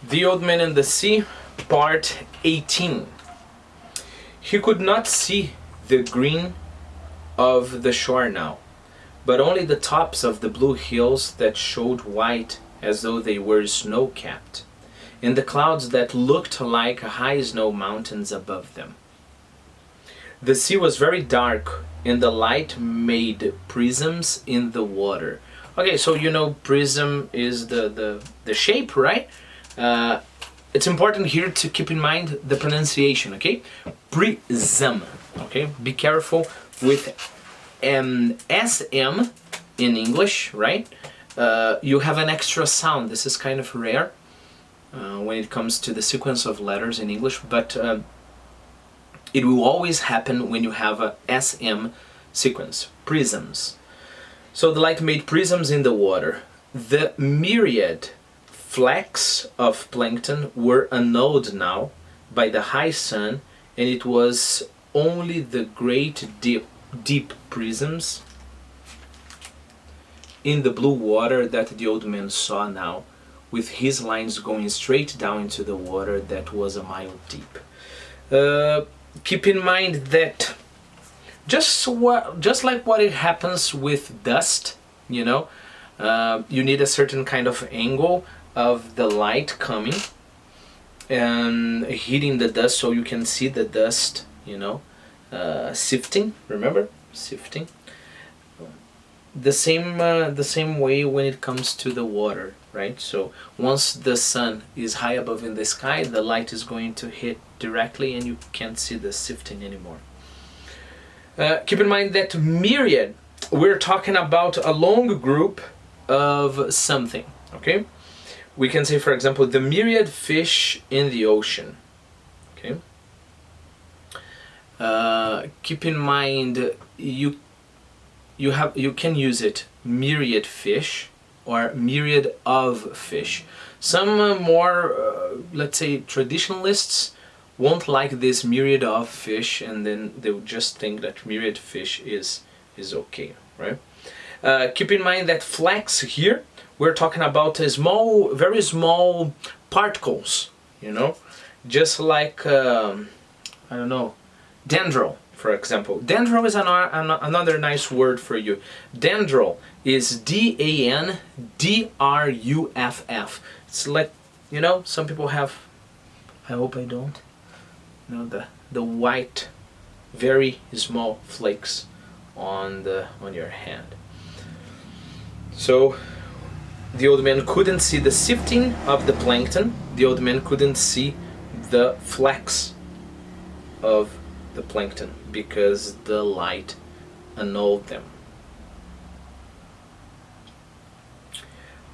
The Old Man and the Sea, Part 18. He could not see the green of the shore now, but only the tops of the blue hills that showed white as though they were snow-capped, and the clouds that looked like high snow mountains above them. The sea was very dark, and the light made prisms in the water. Okay, so you know prism is the shape, right? It's important here to keep in mind the pronunciation, okay? Prism, okay? Be careful with SM in English, right? You have an extra sound. This is kind of rare when it comes to the sequence of letters in English, but it will always happen when you have a SM sequence, prisms. So the light made prisms in the water. The myriad flecks of plankton were annulled now by the high sun, and it was only the great deep prisms in the blue water that the old man saw now, with his lines going straight down into the water that was a mile deep. Keep in mind that just like what it happens with dust, you know, you need a certain kind of angle of the light coming and hitting the dust so you can see the dust, you know, sifting. Remember, sifting. The same way when it comes to the water, right? So once the sun is high above in the sky, the light is going to hit directly and you can't see the sifting anymore. Keep in mind that myriad, we're talking about a long group of something, okay? We can say, for example, the myriad fish in the ocean, okay? Keep in mind, you can use it myriad fish or myriad of fish. Some more, let's say, traditionalists won't like this myriad of fish, and then they would just think that myriad fish is okay, right? Keep in mind that flecks here, we're talking about a small, very small particles, you know, just like I don't know, dendril, for example. Dendril is another nice word for you. Dendril is D-A-N-D-R-U-F-F. It's like, you know, some people have, I hope I don't, you know, the white, very small flakes on your hand. So the old man couldn't see the sifting of the plankton. The old man couldn't see the flecks of the plankton because the light annulled them.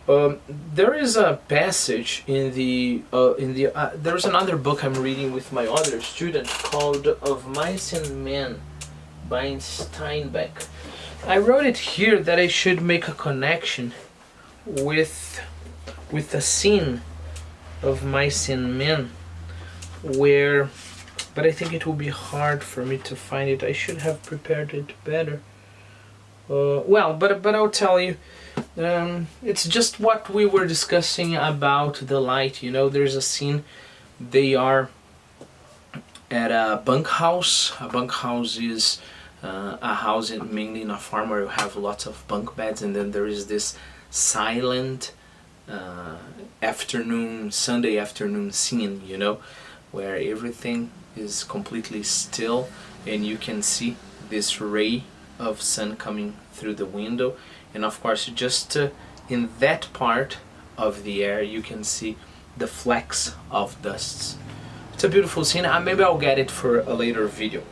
There is a passage in there's another book I'm reading with my other student called Of Mice and Men by Steinbeck. I wrote it here that I should make a connection with a scene of Mice and Men where, but I think it will be hard for me to find it. I should have prepared it better. But I'll tell you. It's just what we were discussing about the light. You know, there's a scene. They are at a bunkhouse. A bunkhouse is a house mainly in a farm where you have lots of bunk beds, and then there is this silent Sunday afternoon scene, you know, where everything is completely still and you can see this ray of sun coming through the window, and of course just in that part of the air you can see the flecks of dusts. It's a beautiful scene. Maybe I'll get it for a later video.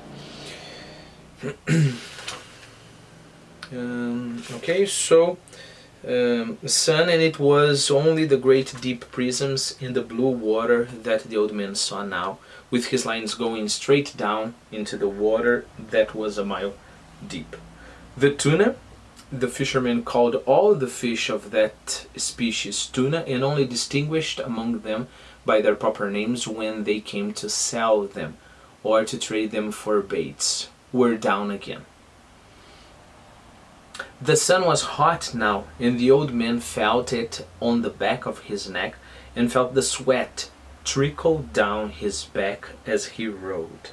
Okay, so sun, and it was only the great deep prisms in the blue water that the old man saw now, with his lines going straight down into the water that was a mile deep. The tuna, the fishermen called all the fish of that species tuna, and only distinguished among them by their proper names when they came to sell them or to trade them for baits, were down again. The sun was hot now, and the old man felt it on the back of his neck and felt the sweat trickle down his back as he rowed.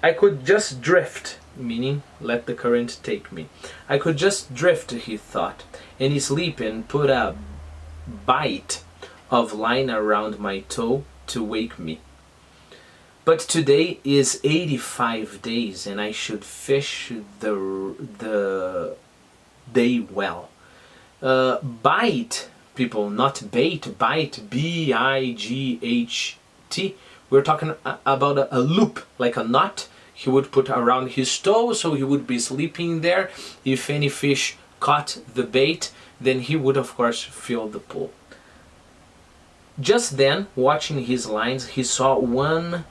I could just drift, meaning let the current take me. I could just drift, he thought, and sleep and put a bight of line around my toe to wake me. But today is 85 days and I should fish the day well. Bite, people, not bait, bite, B-I-G-H-T. We're talking about a loop, like a knot he would put around his toe, so he would be sleeping there. If any fish caught the bait, then he would of course fill the pool. Just then, watching his lines, he saw one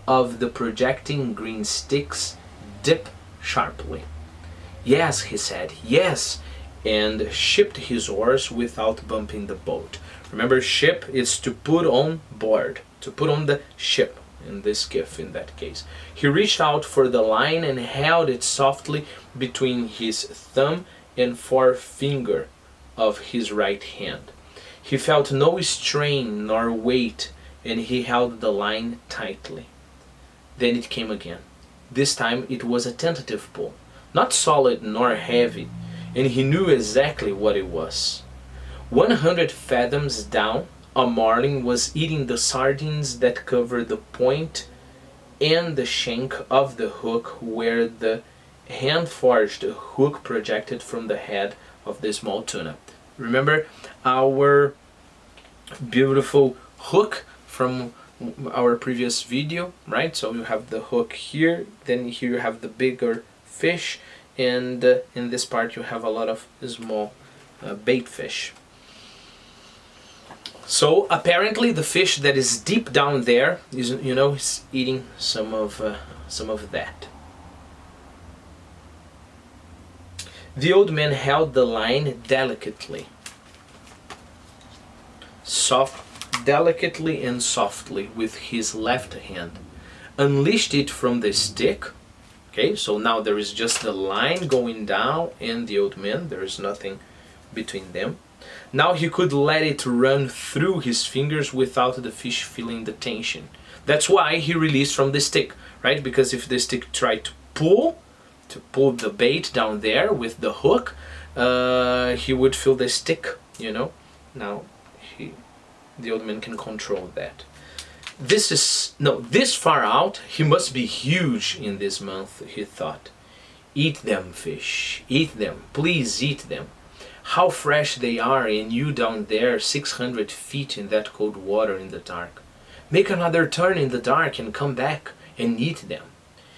of the projecting green sticks dip sharply. Yes, he said, yes, and shipped his oars without bumping the boat. Remember, ship is to put on board, to put on the ship, in this skiff in that case. He reached out for the line and held it softly between his thumb and forefinger of his right hand. He felt no strain nor weight, and he held the line tightly. Then it came again. This time it was a tentative pull, not solid nor heavy, and he knew exactly what it was. 100 fathoms down, a marlin was eating the sardines that covered the point and the shank of the hook where the hand-forged hook projected from the head of the small tuna. Remember our beautiful hook from our previous video, right? So you have the hook here, then here you have the bigger fish, and in this part you have a lot of small bait fish. So apparently the fish that is deep down there is, is eating some of that. The old man held the line delicately, delicately and softly with his left hand, unleashed it from the stick. Okay, so now there is just the line going down and the old man, there is nothing between them. Now he could let it run through his fingers without the fish feeling the tension. That's why he released from the stick, right? Because if the stick tried to pull the bait down there with the hook, he would feel the stick, Now the old man can control that. This far out, he must be huge in this month, he thought. Eat them, fish, eat them, please eat them. How fresh they are, and you down there 600 feet in that cold water in the dark. Make another turn in the dark and come back and eat them.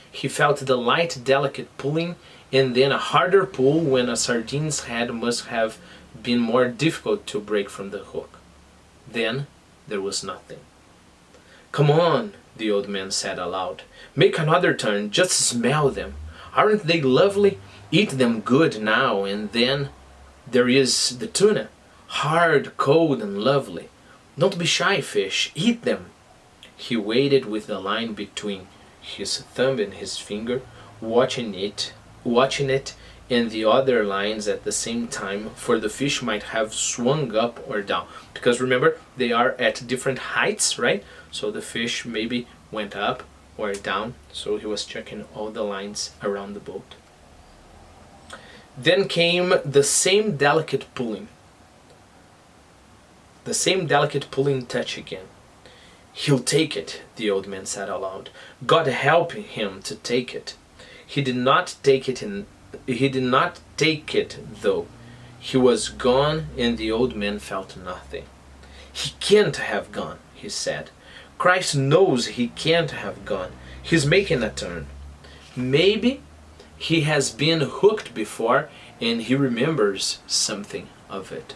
He felt the light, delicate pulling, and then a harder pull when a sardine's head must have been more difficult to break from the hook. Then there was nothing. Come on, the old man said aloud. Make another turn, just smell them. Aren't they lovely? Eat them good now, and then there is the tuna, hard, cold, and lovely. Don't be shy, fish, eat them. He waited with the line between his thumb and his finger, watching it and the other lines at the same time, for the fish might have swung up or down. Because remember, they are at different heights, right? So the fish maybe went up or down, so he was checking all the lines around the boat. Then came the same delicate pulling. The same delicate pulling touch again. He'll take it, the old man said aloud. God help him to take it. He did not take it though. He was gone, and the old man felt nothing. He can't have gone, he said. Christ knows he can't have gone. He's making a turn. Maybe he has been hooked before and he remembers something of it.